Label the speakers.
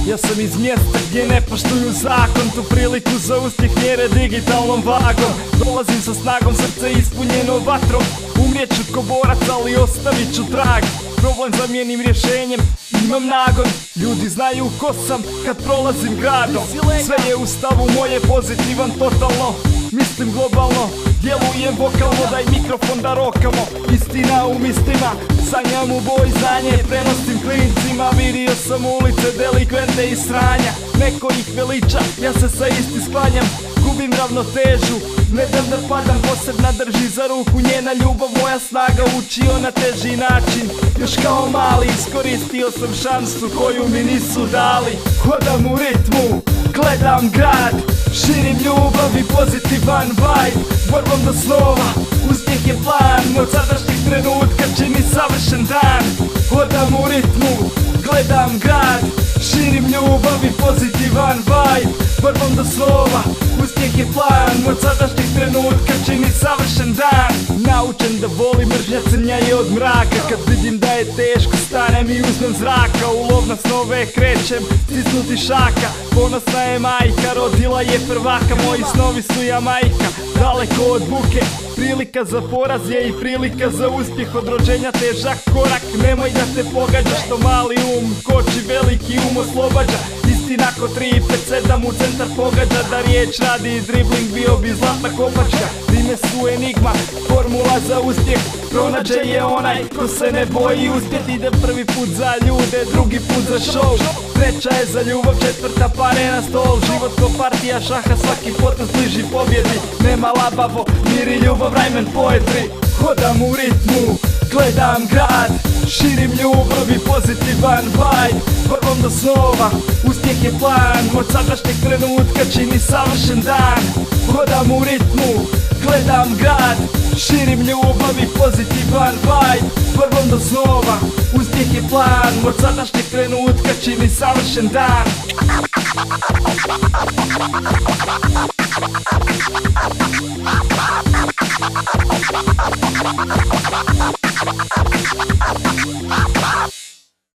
Speaker 1: Ja sam iz mjesta gdje ne poštuju zakon, tu priliku za uspjeh mjere digitalnom vagom. Dolazim sa snagom, srce ispunjeno vatrom, umrijet ću ko borac, ali ostavit ću trag. Problem zamijenim rješenjem, imam nagon. Ljudi znaju ko sam kad prolazim gradom. Sve je u stavu moje, pozitivan totalno. Mislim globalno, djelujem vokalno, daj mikrofon da rokamo. Istina u mislima, sanjam u boj znanje, prenosim klincima. Vidio sam ulice, delikvente i sranja, neko ih veliča, ja se sa isti sklanjam. Gubim ravnotežu, ne dam da padam, posebna drži za ruku, njena ljubav moja snaga učio na teži način. Još kao mali iskoristio sam šansu koju mi nisu dali. Hodam u ritmu, gledam grad, širim ljubav i pozitivan vibe. Borbom do snova, uspjeh je plan, od sadašnjeg trenutka čini savršen dan. Hodam u ritmu, gledam grad, širim ljubav i pozitivan vibe. Borbom do snova, uspjeh je plan, od sadašnjeg trenutka čini savršen dan. Naučen da volim, mržnja crnja je od mraka, kad vidim da je teško stanem i uzmem zraka. U lov na snove krećem, stisnuti šaka, ponosna je majka, rodila je prvaka. Moji snovi su Jamajka, daleko od buke, prilika za poraz je i prilika za uspjeh. Od rođenja težak korak, nemoj da te pogađa, što mali koči veliki oslobađa. Istina ko 3-5-7 u centar pogađa, da riječ radi dribling bio bi zlatna kopačka. Rime su enigma, formula za uspjeh, pronađe je onaj ko se ne boji uspjet. Ide prvi put za ljude, drugi put za show, treća je za ljubav, četvrta pare na stol. Život ko partija šaha, svaki potez bliži pobjedi. Nema labavo, mir i ljubav, rhyme and poetry. Hodam u ritmu, gledam grad, širim ljubav i pozitivan vibe. Borbom do snova, uspjeh je plan, od sadašnjeg trenutka čini savršen dan. Hodam u ritmu, gledam grad, širim ljubav i pozitivan vibe. Borbom do snova, uspjeh je plan, od sadašnjeg trenutka čini savršen dan.